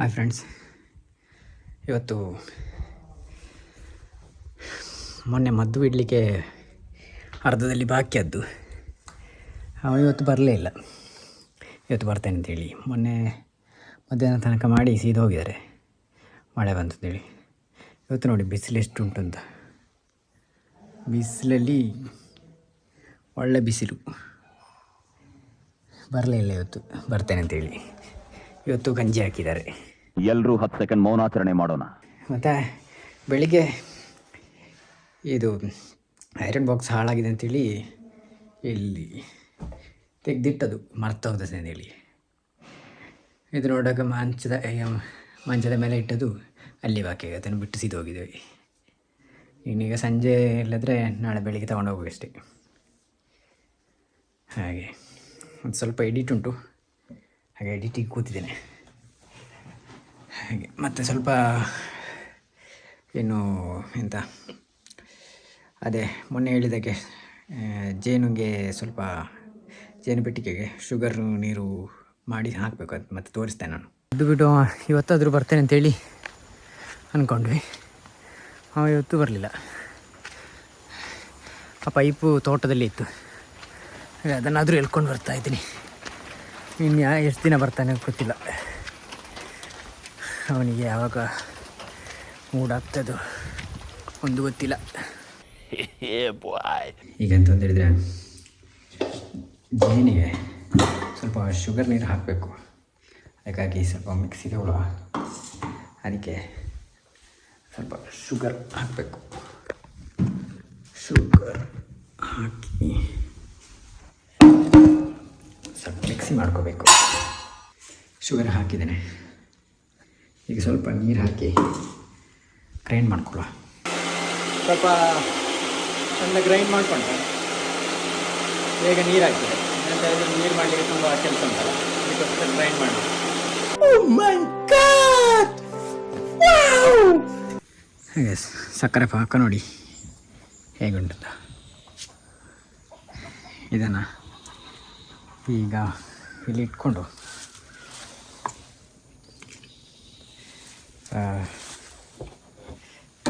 Hi friends, ಇವತ್ತು ಮೊನ್ನೆ ಮದ್ದು ಬಿಡಲಿಕ್ಕೆ ಅರ್ಧದಲ್ಲಿ ಬಾಕಿ ಆದ್ದು. ಇವತ್ತು ಬರಲೇ ಇಲ್ಲ. ಇವತ್ತು ಬರ್ತೇನೆ ಅಂತೇಳಿ ಮೊನ್ನೆ ಮಧ್ಯಾಹ್ನ ತನಕ ಮಾಡಿ ಸೀದಾ ಹೋಗಿದ್ದಾರೆ, ಮಳೆ ಬಂತಂತೇಳಿ. ಇವತ್ತು ನೋಡಿ ಬಿಸಿಲು ಎಷ್ಟು ಉಂಟು ಅಂತ. ಬಿಸಿಲಲ್ಲಿ ಒಳ್ಳೆ ಬಿಸಿಲು. ಬರಲೇ ಇಲ್ಲ ಇವತ್ತು, ಬರ್ತೇನೆ ಅಂತೇಳಿ. ಇವತ್ತು ಗಂಜಿ ಹಾಕಿದ್ದಾರೆ. ಎಲ್ಲರೂ 10 ಸೆಕೆಂಡ್ ಮೌನಾಚರಣೆ ಮಾಡೋಣ. ಮತ್ತು ಬೆಳಿಗ್ಗೆ ಇದು ಐರನ್ ಬಾಕ್ಸ್ ಹಾಳಾಗಿದೆ ಅಂತೇಳಿ ಇಲ್ಲಿ ತೆಗೆದಿಟ್ಟದು, ಮರ್ತೋಗ್ತದೆ ಅಂತೇಳಿ. ಇದು ನೋಡೋಕೆ ಮಂಚದ ಮೇಲೆ ಇಟ್ಟದು ಅಲ್ಲಿ ಬಾಕಿ ಅದನ್ನು ಬಿಟ್ಟು ಸೀದು ಹೋಗಿದ್ದೇವೆ. ಇನ್ನೀಗ ಸಂಜೆ ಇಲ್ಲದ್ರೆ ನಾಳೆ ಬೆಳಿಗ್ಗೆ ತಗೊಂಡು ಹೋಗುವಷ್ಟೇ. ಹಾಗೆ ಒಂದು ಸ್ವಲ್ಪ ಎಡಿಟ್ ಉಂಟು, ಹಾಗೆ ಎಡಿಟಿಗೆ ಕೂತಿದ್ದೇನೆ. ಹಾಗೆ ಮತ್ತು ಸ್ವಲ್ಪ ಏನು ಎಂತ ಅದೇ ಮೊನ್ನೆ ಹೇಳಿದಾಗೆ ಜೇನುಗೆ ಸ್ವಲ್ಪ ಜೇನು ಪೆಟ್ಟಿಗೆಗೆ ಶುಗರ್ ನೀರು ಮಾಡಿ ಹಾಕಬೇಕು, ಅದು ಮತ್ತೆ ತೋರಿಸ್ತೇನೆ ನಾನು. ಅದು ಬಿಟ್ಟು ಇವತ್ತಾದರೂ ಬರ್ತೇನೆ ಅಂತೇಳಿ ಅಂದ್ಕೊಂಡ್ವಿ. ಇವತ್ತು ಬರಲಿಲ್ಲ. ಆ ಪೈಪು ತೋಟದಲ್ಲಿ ಇತ್ತು, ಅದನ್ನಾದರೂ ಎಳ್ಕೊಂಡು ಬರ್ತಾಯಿದ್ದೀನಿ. ಇನ್ನು ಎಷ್ಟು ದಿನ ಬರ್ತಾನೆ ಗೊತ್ತಿಲ್ಲ. ಅವನಿಗೆ ಯಾವಾಗ ಮೂಡಾಗ್ತದೋ ಒಂದು ಗೊತ್ತಿಲ್ಲ. ಈಗ ಅಂತಂದು ಹೇಳಿದರೆ ಜೇನಿಗೆ ಸ್ವಲ್ಪ ಶುಗರ್ ನೀರು ಹಾಕಬೇಕು. ಅದಕ್ಕಾಗಿ ಸ್ವಲ್ಪ ಮಿಕ್ಸಿಗೆ ಹುಳ, ಅದಕ್ಕೆ ಸ್ವಲ್ಪ ಶುಗರ್ ಹಾಕಬೇಕು. ಶುಗರ್ ಹಾಕಿ ಸ್ವಲ್ಪ ಮಿಕ್ಸಿ ಮಾಡ್ಕೋಬೇಕು. ಶುಗರ್ ಹಾಕಿದ್ದೇನೆ. ಈಗ ಸ್ವಲ್ಪ ನೀರು ಹಾಕಿ ಗ್ರೈಂಡ್ ಮಾಡ್ಕೊಳ್ಳೋ. ಸ್ವಲ್ಪ ಚೆಂದ ಗ್ರೈಂಡ್ ಮಾಡಿಕೊಂಡ್ರೆ ಬೇಗ ನೀರು ಹಾಕಿದೆ. ಏನಂತ ನೀರು ಮಾಡಲಿಕ್ಕೆ ತುಂಬ ಕೆಲಸ ಉಂಟಲ್ಲ, ಅದಕ್ಕೋಸ್ಕರ ಗ್ರೈಂಡ್ ಮಾಡಿ. ಹಾಗೆ ಸಕ್ಕರೆ ಪಾಕ ನೋಡಿ ಹೇಗುಂಟಲ್ಲ. ಇದನ್ನು ಈಗ ಇಲ್ಲಿ ಇಟ್ಕೊಂಡು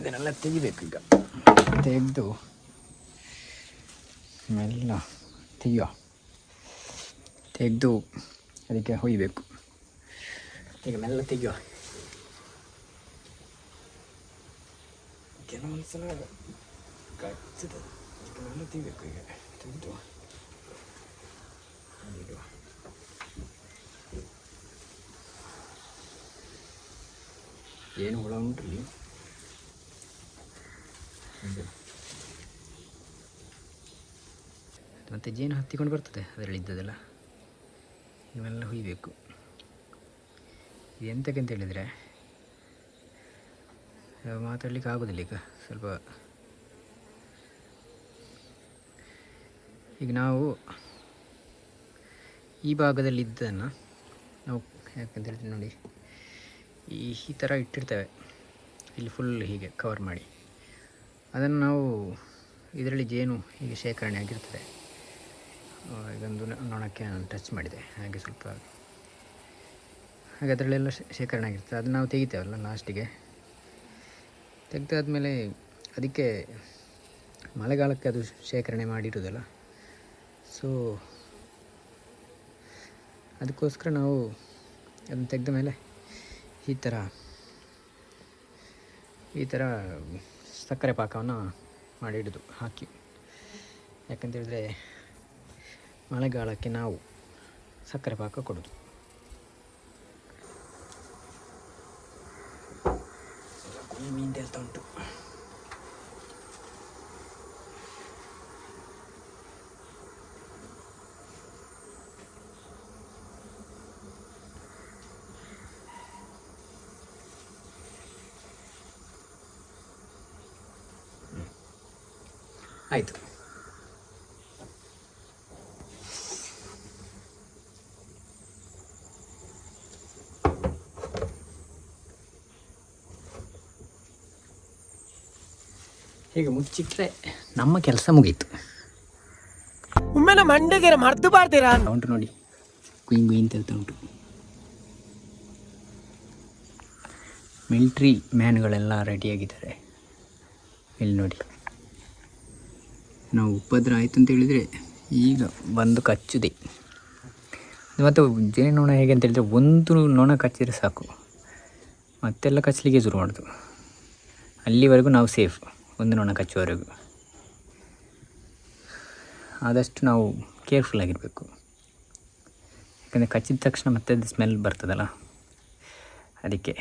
ಇದನ್ನೆಲ್ಲ ತೆಗಿಬೇಕು. ಈಗ ತೆಗೆದು ಮೆಲ್ಲ ತೆಗೆದು ಅದಕ್ಕೆ ಹೊಯ್ಬೇಕು. ಈಗ ಮೆಲ್ಲ ತೆಗಿಯುವ. ಕೆಲವೊಂದು ಸಲ ಕಚ್ಚಿದೆ, ಮೆಲ್ಲ ತೆಗಿಬೇಕು. ಈಗ ತೆಗೆದು ಇಡುವ. ಏನು ಹುಳ ಉಂಟು ಇಲ್ಲಿ. ಮತ್ತು ಜೇನು ಹತ್ತಿಕೊಂಡು ಬರ್ತದೆ ಅದರಲ್ಲಿ ಇದ್ದದೆಲ್ಲ. ಇವೆಲ್ಲ ಹುಯ್ಬೇಕು. ಎಂತಕ್ಕೆ ಅಂತ ಹೇಳಿದರೆ ಮಾತಾಡಲಿಕ್ಕೆ ಆಗೋದಿಲ್ಲ. ಈಗ ಸ್ವಲ್ಪ ಈಗ ನಾವು ಈ ಭಾಗದಲ್ಲಿ ಇದ್ದನ್ನು ನಾವು ಯಾಕಂತ ಹೇಳ್ತೀವಿ ನೋಡಿ, ಈ ಥರ ಇಟ್ಟಿರ್ತೇವೆ ಇಲ್ಲಿ ಫುಲ್ ಹೀಗೆ ಕವರ್ ಮಾಡಿ. ಅದನ್ನು ನಾವು ಇದರಲ್ಲಿ ಜೇನು ಹೀಗೆ ಶೇಖರಣೆ ಆಗಿರ್ತದೆ. ಇದೊಂದು ನೊಣಕ್ಕೆ ನಾನು ಟಚ್ ಮಾಡಿದೆ, ಹಾಗೆ ಸ್ವಲ್ಪ ಹಾಗೆ ಅದರಲ್ಲೆಲ್ಲ ಶೇಖರಣೆ ಆಗಿರ್ತದೆ. ಅದನ್ನು ನಾವು ತೆಗಿತೇವಲ್ಲ ಲಾಸ್ಟಿಗೆ. ತೆಗೆದಾದ್ಮೇಲೆ ಅದಕ್ಕೆ ಮಳೆಗಾಲಕ್ಕೆ ಅದು ಶೇಖರಣೆ ಮಾಡಿರೋದಲ್ಲ, ಸೊ ಅದಕ್ಕೋಸ್ಕರ ನಾವು ಅದನ್ನು ತೆಗೆದ ಮೇಲೆ ಈ ಥರ ಸಕ್ಕರೆ ಪಾಕವನ್ನು ಮಾಡಿಡೋದು ಹಾಕಿ. ಯಾಕಂತೇಳಿದ್ರೆ ಮಳೆಗಾಲಕ್ಕೆ ನಾವು ಸಕ್ಕರೆ ಪಾಕ ಕೊಡೋದು. ಮೀನು ತೆಲ್ತಾ ಉಂಟು. ಆಯಿತು. ಹೀಗೆ ಮುಚ್ಚಿಟ್ರೆ ನಮ್ಮ ಕೆಲಸ ಮುಗೀತು. ಒಮ್ಮೆ ನಮ್ಮ ಮಂಡೆಗೆ ಮರ್ತು ಬಾರ್ತೀರಾ ಉಂಟು ನೋಡಿ, ಕುಯ್ ಕುಯ್ ಅಂತ ಹೇಳ್ತಾ ಉಂಟು. ಮಿಲ್ಟ್ರಿ ಮ್ಯಾನ್ಗಳೆಲ್ಲ ರೆಡಿಯಾಗಿದ್ದಾರೆ. ಇಲ್ಲಿ ನೋಡಿ, ನಾವು ಉಪದ್ರ ಆಯಿತು ಅಂತ ಹೇಳಿದರೆ ಈಗ ಬಂದು ಕಚ್ಚುದೆ. ಮತ್ತು ಜೇನುನೊಣ ಹೇಗೆ ಅಂತ ಹೇಳಿದರೆ, ಒಂದು ನೊಣ ಕಚ್ಚಿದರೆ ಸಾಕು, ಮತ್ತೆಲ್ಲ ಕಚ್ಚಲಿಕ್ಕೆ ಶುರು ಮಾಡೋದು. ಅಲ್ಲಿವರೆಗೂ ನಾವು ಸೇಫ್, ಒಂದು ನೊಣ ಕಚ್ಚುವವರೆಗೂ. ಆದಷ್ಟು ನಾವು ಕೇರ್ಫುಲ್ ಆಗಿರಬೇಕು. ಯಾಕಂದರೆ ಕಚ್ಚಿದ ತಕ್ಷಣ ಮತ್ತೆ ಅದು ಸ್ಮೆಲ್ ಬರ್ತದಲ್ಲ, ಅದಕ್ಕೆ.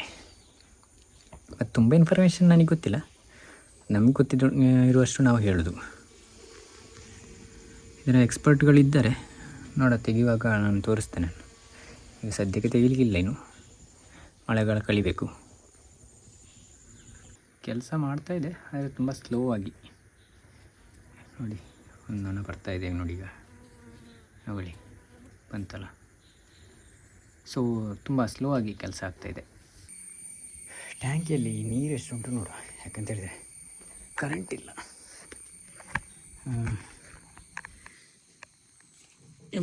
ಮತ್ತು ತುಂಬ ಇನ್ಫಾರ್ಮೇಷನ್ ನನಗೆ ಗೊತ್ತಿಲ್ಲ, ನಮಗೆ ಗೊತ್ತಿದ್ದು ಇರುವಷ್ಟು ನಾವು ಹೇಳೋದು. ಇದರ ಎಕ್ಸ್ಪರ್ಟ್ಗಳಿದ್ದಾರೆ, ನೋಡ ತೆಗೆಯುವಾಗ ನಾನು ತೋರಿಸ್ತೇನೆ. ಈಗ ಸದ್ಯಕ್ಕೆ ತೆಗಿಲಿಕ್ಕಿಲ್ಲ, ಇನ್ನು ಮಳೆಗಾಲ ಕಳಿಬೇಕು. ಕೆಲಸ ಮಾಡ್ತಾಯಿದೆ, ಆದರೆ ತುಂಬ ಸ್ಲೋ ಆಗಿ. ನೋಡಿ, ಒಂದು ನೊಣ ಬರ್ತಾಯಿದೆ ನೋಡಿ. ಈಗ ನೋಡಿ ಬಂತಲ್ಲ. ಸೊ ತುಂಬ ಸ್ಲೋ ಆಗಿ ಕೆಲಸ ಆಗ್ತಾಯಿದೆ. ಟ್ಯಾಂಕಿಯಲ್ಲಿ ನೀರು ಎಷ್ಟು ಉಂಟು ನೋಡುವ. ಯಾಕಂತೇಳಿದರೆ ಕರೆಂಟ್ ಇಲ್ಲ.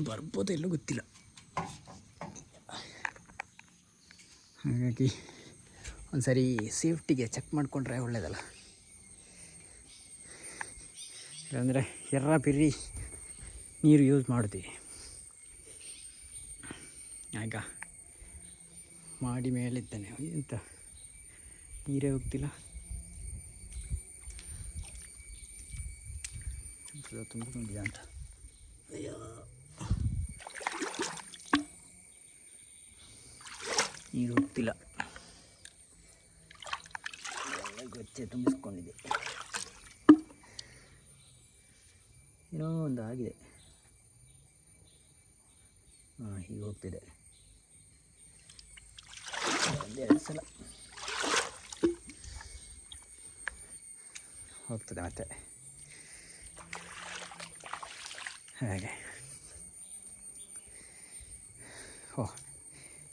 ಬರ್ಬೋದೋ ಎಲ್ಲೋ ಗೊತ್ತಿಲ್ಲ. ಹಾಗಾಗಿ ಒಂದು ಸರಿ ಸೇಫ್ಟಿಗೆ ಚೆಕ್ ಮಾಡಿಕೊಂಡ್ರೆ ಒಳ್ಳೆಯದಲ್ಲ. ಇಲ್ಲಾಂದರೆ ಎರ್ರ ನೀರು ಯೂಸ್ ಮಾಡ್ತೀವಿ. ಆಗ ಮಾಡಿ ಮೇಲಿದ್ದಾನೆ, ಎಂತ ನೀರೇ ಹೋಗ್ತಿಲ್ಲ. ತುಂಬಿಕೊಂಡಿದೆ ಅಂತ. ಅಯ್ಯೋ, ನೀರು ಹೋಗ್ತಿಲ್ಲ, ಗೊಚ್ಚೆ ತುಂಬಿಸ್ಕೊಂಡಿದೆ. ಏನೋ ಒಂದು ಆಗಿದೆ. ಹೀಗೆ ಹೋಗ್ತಿದೆ. ಒಂದೆರಡು ಸಲ ಹೋಗ್ತದೆ ಮತ್ತೆ ಹಾಗೆ.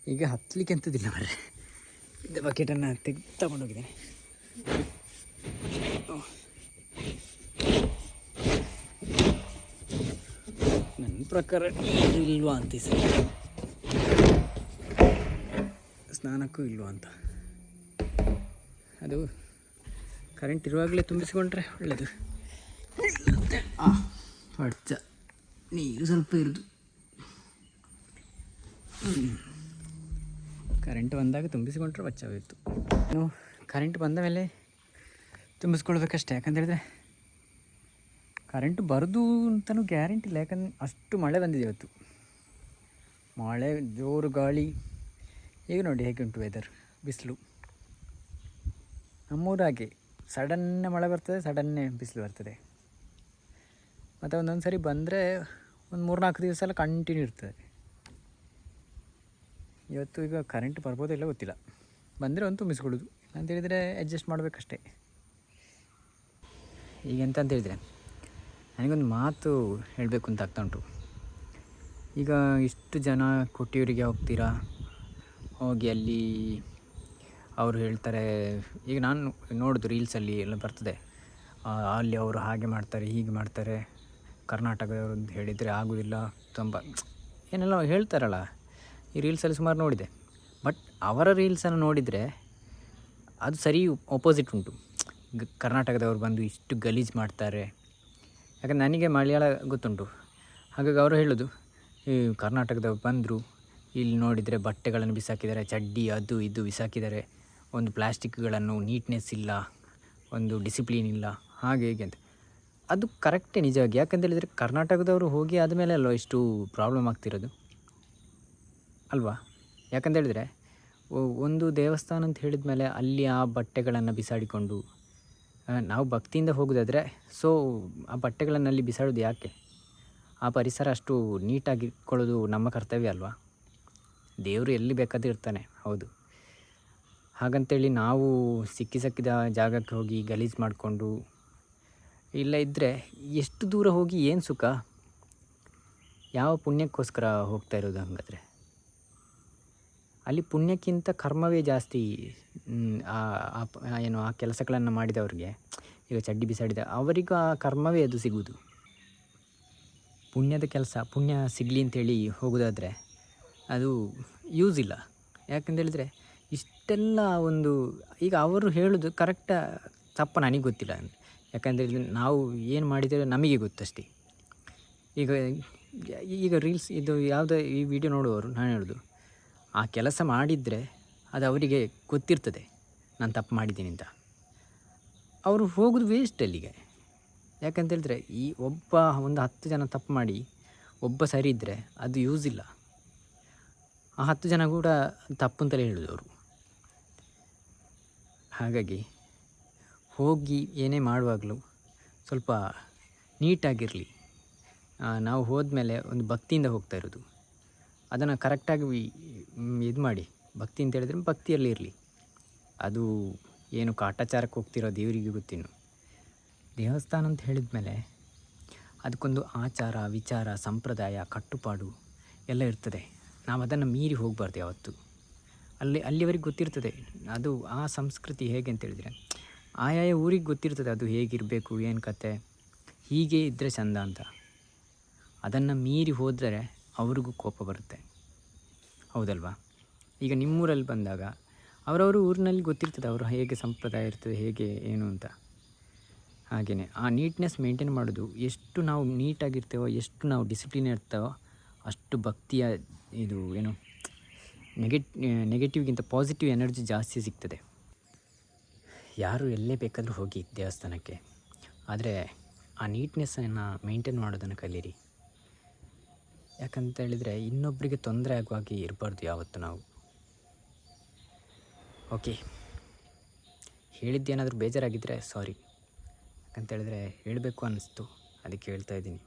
ಈಗ ಹತ್ತಲಿಕ್ಕೆ ಅಂಥದ್ದಿಲ್ಲ ಮರೆ. ಇದು ಬಕೆಟನ್ನು ತಗೊಂಡೋಗಿದ್ದೇನೆ. ನನ್ನ ಪ್ರಕಾರ ನೀರು ಇಲ್ವಾ ಅಂತ ಸರ್, ಸ್ನಾನಕ್ಕೂ ಇಲ್ವಾ ಅಂತ. ಅದು ಕರೆಂಟ್ ಇರುವಾಗಲೇ ತುಂಬಿಸಿಕೊಂಡ್ರೆ ಒಳ್ಳೆಯದು. ಹೊಡ್ಚ ನೀರು ಸ್ವಲ್ಪ ಇರೋದು. ಕರೆಂಟ್ ಬಂದಾಗ ತುಂಬಿಸಿಕೊಂಡ್ರೆ ಬಚ್ಚಾಗಿತ್ತು. ಇನ್ನು ಕರೆಂಟ್ ಬಂದ ಮೇಲೆ ತುಂಬಿಸ್ಕೊಳ್ಬೇಕಷ್ಟೇ. ಯಾಕಂತೇಳಿದ್ರೆ ಕರೆಂಟ್ ಬರೋದು ಅಂತಲೂ ಗ್ಯಾರಂಟಿ ಇಲ್ಲ. ಯಾಕಂದ್ರೆ ಅಷ್ಟು ಮಳೆ ಬಂದಿದೆ ಇವತ್ತು. ಮಳೆ, ಜೋರು ಗಾಳಿ. ಈಗ ನೋಡಿ ಹೇಗೆ ಉಂಟು ವೆದರ್, ಬಿಸಿಲು. ನಮ್ಮೂರಾಗೆ ಸಡನ್ನೇ ಮಳೆ ಬರ್ತದೆ, ಸಡನ್ನೇ ಬಿಸಿಲು ಬರ್ತದೆ. ಮತ್ತು ಒಂದೊಂದು ಸರಿ ಬಂದರೆ ಒಂದು 3-4 ದಿವಸ ಎಲ್ಲ ಕಂಟಿನ್ಯೂ ಇರ್ತದೆ. ಇವತ್ತು ಈಗ ಕರೆಂಟ್ ಬರ್ಬೋದೋ ಇಲ್ಲ ಗೊತ್ತಿಲ್ಲ. ಬಂದರೆ ಒಂದು ತುಂಬಿಸ್ಕೊಳ್ಳೋದು, ಅಂತೇಳಿದರೆ ಅಡ್ಜಸ್ಟ್ ಮಾಡಬೇಕಷ್ಟೇ. ಈಗ ಎಂತ ಅಂತೇಳಿದರೆ, ನನಗೊಂದು ಮಾತು ಹೇಳಬೇಕು ಅಂತ ಆಗ್ತಾ ಉಂಟು. ಈಗ ಇಷ್ಟು ಜನ ಕೊಟ್ಟಿಯೂರಿಗೆ ಹೋಗ್ತೀರಾ, ಹೋಗಿ ಅಲ್ಲಿ ಅವರು ಹೇಳ್ತಾರೆ. ಈಗ ನಾನು ನೋಡೋದು ರೀಲ್ಸಲ್ಲಿ ಎಲ್ಲ ಬರ್ತದೆ, ಅಲ್ಲಿ ಅವರು ಹಾಗೆ ಮಾಡ್ತಾರೆ, ಹೀಗೆ ಮಾಡ್ತಾರೆ, ಕರ್ನಾಟಕದವರು ಅಂತ ಹೇಳಿದರೆ ಆಗೋದಿಲ್ಲ, ತುಂಬ ಏನೆಲ್ಲ ಹೇಳ್ತಾರಲ್ಲ. ಈ ರೀಲ್ಸಲ್ಲಿ ಸುಮಾರು ನೋಡಿದೆ. ಬಟ್ ಅವರ ರೀಲ್ಸನ್ನು ನೋಡಿದರೆ ಅದು ಸರಿ ಆಪೋಸಿಟ್ ಉಂಟು. ಕರ್ನಾಟಕದವರು ಬಂದು ಇಷ್ಟು ಗಲೀಜು ಮಾಡ್ತಾರೆ. ಯಾಕಂದರೆ ನನಗೆ ಮಲಯಾಳ ಗೊತ್ತುಂಟು. ಹಾಗಾಗಿ ಅವರು ಹೇಳೋದು, ಈ ಕರ್ನಾಟಕದವ್ರು ಬಂದರು, ಇಲ್ಲಿ ನೋಡಿದರೆ ಬಟ್ಟೆಗಳನ್ನು ಬಿಸಾಕಿದ್ದಾರೆ, ಚಡ್ಡಿ ಅದು ಇದು ಬಿಸಾಕಿದ್ದಾರೆ, ಒಂದು ಪ್ಲಾಸ್ಟಿಕ್ಗಳನ್ನು ನೀಟ್ನೆಸ್ ಇಲ್ಲ, ಒಂದು ಡಿಸಿಪ್ಲಿನ್ ಇಲ್ಲ, ಹಾಗೆ ಹೀಗೆ ಅಂತ. ಅದು ಕರೆಕ್ಟೇ ನಿಜವಾಗಿ. ಯಾಕಂತೇಳಿದರೆ ಕರ್ನಾಟಕದವರು ಹೋಗಿ ಆದಮೇಲೆ ಅಲ್ವ ಇಷ್ಟು ಪ್ರಾಬ್ಲಮ್ ಆಗ್ತಿರೋದು ಅಲ್ವಾ. ಯಾಕಂತೇಳಿದರೆ ಒಂದು ದೇವಸ್ಥಾನ ಅಂತ ಹೇಳಿದ ಮೇಲೆ ಅಲ್ಲಿ ಆ ಬಟ್ಟೆಗಳನ್ನು ಬಿಸಾಡಿಕೊಂಡು ನಾವು ಭಕ್ತಿಯಿಂದ ಹೋಗೋದಾದರೆ, ಸೊ ಆ ಬಟ್ಟೆಗಳನ್ನು ಅಲ್ಲಿ ಬಿಸಾಡೋದು ಯಾಕೆ? ಆ ಪರಿಸರ ಅಷ್ಟು ನೀಟಾಗಿ ಇಟ್ಕೊಳ್ಳೋದು ನಮ್ಮ ಕರ್ತವ್ಯ ಅಲ್ವಾ. ದೇವರು ಎಲ್ಲಿ ಬೇಕಾದರೂ ಇರ್ತಾನೆ, ಹೌದು. ಹಾಗಂತೇಳಿ ನಾವು ಸಿಕ್ಕಿದ ಜಾಗಕ್ಕೆ ಹೋಗಿ ಗಲೀಜು ಮಾಡಿಕೊಂಡು ಇಲ್ಲ ಇದ್ದರೆ ಎಷ್ಟು ದೂರ ಹೋಗಿ ಏನು ಸುಖ? ಯಾವ ಪುಣ್ಯಕ್ಕೋಸ್ಕರ ಹೋಗ್ತಾ ಇರೋದು? ಹಾಗಾದರೆ ಅಲ್ಲಿ ಪುಣ್ಯಕ್ಕಿಂತ ಕರ್ಮವೇ ಜಾಸ್ತಿ. ಏನು ಆ ಕೆಲಸಗಳನ್ನು ಮಾಡಿದವ್ರಿಗೆ, ಈಗ ಚಡ್ಡಿ ಬಿಸಾಡಿದ ಅವರಿಗೂ ಆ ಕರ್ಮವೇ ಅದು ಸಿಗುವುದು. ಪುಣ್ಯದ ಕೆಲಸ ಪುಣ್ಯ ಸಿಗಲಿ ಅಂತೇಳಿ ಹೋಗೋದಾದರೆ ಅದು ಯೂಸ್ ಇಲ್ಲ. ಯಾಕಂತೇಳಿದರೆ ಇಷ್ಟೆಲ್ಲ ಒಂದು ಈಗ ಅವರು ಹೇಳೋದು ಕರೆಕ್ಟ ತಪ್ಪ ನನಗೆ ಗೊತ್ತಿಲ್ಲ. ಯಾಕಂದರೆ ನಾವು ಏನು ಮಾಡಿದ್ದೇವೆ ನಮಗೆ ಗೊತ್ತಷ್ಟೇ. ಈಗ ಈಗ ರೀಲ್ಸ್ ಇದು ಯಾವುದೋ ಈ ವಿಡಿಯೋ ನೋಡುವವರು ನಾನು ಹೇಳೋದು, ಆ ಕೆಲಸ ಮಾಡಿದರೆ ಅದು ಅವರಿಗೆ ಗೊತ್ತಿರ್ತದೆ ನಾನು ತಪ್ಪು ಮಾಡಿದ್ದೀನಿ ಅಂತ. ಅವರು ಹೋಗೋದು ವೇಸ್ಟ್ ಅಲ್ಲಿಗೆ. ಯಾಕಂತೇಳಿದ್ರೆ ಈ ಒಂದು 10 ಜನ ತಪ್ಪು ಮಾಡಿ ಒಬ್ಬ ಸರಿ ಇದ್ದರೆ ಅದು ಯೂಸ್ ಇಲ್ಲ. ಆ 10 ಜನ ಕೂಡ ತಪ್ಪು ಅಂತಲೇ ಹೇಳೋದು ಅವರು. ಹಾಗಾಗಿ ಹೋಗಿ ಏನೇ ಮಾಡುವಾಗಲೂ ಸ್ವಲ್ಪ ನೀಟಾಗಿರಲಿ. ನಾವು ಹೋದ್ಮೇಲೆ ಒಂದು ಭಕ್ತಿಯಿಂದ ಹೋಗ್ತಾ ಇರೋದು, ಅದನ್ನು ಕರೆಕ್ಟಾಗಿ ಇದು ಮಾಡಿ. ಭಕ್ತಿ ಅಂತ ಹೇಳಿದರೆ ಭಕ್ತಿಯಲ್ಲಿ ಇರಲಿ. ಅದು ಏನು ಕಾಟಾಚಾರಕ್ಕೆ ಹೋಗ್ತಿರೋ ದೇವರಿಗೆ ಗೊತ್ತಿನ್ನು. ದೇವಸ್ಥಾನ ಅಂತ ಹೇಳಿದ ಮೇಲೆ ಅದಕ್ಕೊಂದು ಆಚಾರ ವಿಚಾರ ಸಂಪ್ರದಾಯ ಕಟ್ಟುಪಾಡು ಎಲ್ಲ ಇರ್ತದೆ. ನಾವು ಅದನ್ನು ಮೀರಿ ಹೋಗಬಾರ್ದು ಯಾವತ್ತು. ಅಲ್ಲಿವರೆಗೆ ಗೊತ್ತಿರ್ತದೆ ಅದು ಆ ಸಂಸ್ಕೃತಿ ಹೇಗೆ ಅಂತೇಳಿದರೆ, ಆಯಾಯ ಊರಿಗೆ ಗೊತ್ತಿರ್ತದೆ ಅದು ಹೇಗಿರಬೇಕು ಏನು ಕತೆ, ಹೀಗೆ ಇದ್ದರೆ ಚೆಂದ ಅಂತ. ಅದನ್ನು ಮೀರಿ ಹೋದರೆ ಅವ್ರಿಗೂ ಕೋಪ ಬರುತ್ತೆ, ಹೌದಲ್ವಾ? ಈಗ ನಿಮ್ಮೂರಲ್ಲಿ ಬಂದಾಗ ಅವರವರು ಊರಿನಲ್ಲಿ ಗೊತ್ತಿರ್ತದೆ ಅವರು ಹೇಗೆ ಸಂಪ್ರದಾಯ ಇರ್ತದೆ ಹೇಗೆ ಏನು ಅಂತ. ಹಾಗೆಯೇ ಆ ನೀಟ್ನೆಸ್ ಮೇಂಟೈನ್ ಮಾಡೋದು, ಎಷ್ಟು ನಾವು ನೀಟಾಗಿರ್ತೇವೋ ಎಷ್ಟು ನಾವು ಡಿಸಿಪ್ಲಿನ್ ಇರ್ತೇವೋ ಅಷ್ಟು ಭಕ್ತಿಯ ಇದು ಏನು ನೆಗೆಟಿವ್ಗಿಂತ ಪಾಸಿಟಿವ್ ಎನರ್ಜಿ ಜಾಸ್ತಿ ಸಿಗ್ತದೆ. ಯಾರು ಎಲ್ಲೇ ಬೇಕಾದರೂ ಹೋಗಿ ದೇವಸ್ಥಾನಕ್ಕೆ, ಆದರೆ ಆ ನೀಟ್ನೆಸ್ಸನ್ನು ಮೇಂಟೈನ್ ಮಾಡೋದನ್ನು ಕಲೀರಿ. ಯಾಕಂತ ಹೇಳಿದರೆ ಇನ್ನೊಬ್ಬರಿಗೆ ತೊಂದರೆ ಆಗುವಾಗೆ ಇರಬಾರ್ದು ಯಾವತ್ತು ನಾವು. ಓಕೆ, ಹೇಳಿದ್ದೇನಾದರೂ ಬೇಜಾರಾಗಿದ್ದರೆ ಸಾರಿ. ಯಾಕಂತೇಳಿದರೆ ಹೇಳಬೇಕು ಅನ್ನಿಸ್ತು, ಅದಕ್ಕೆ ಹೇಳ್ತಾಯಿದ್ದೀನಿ.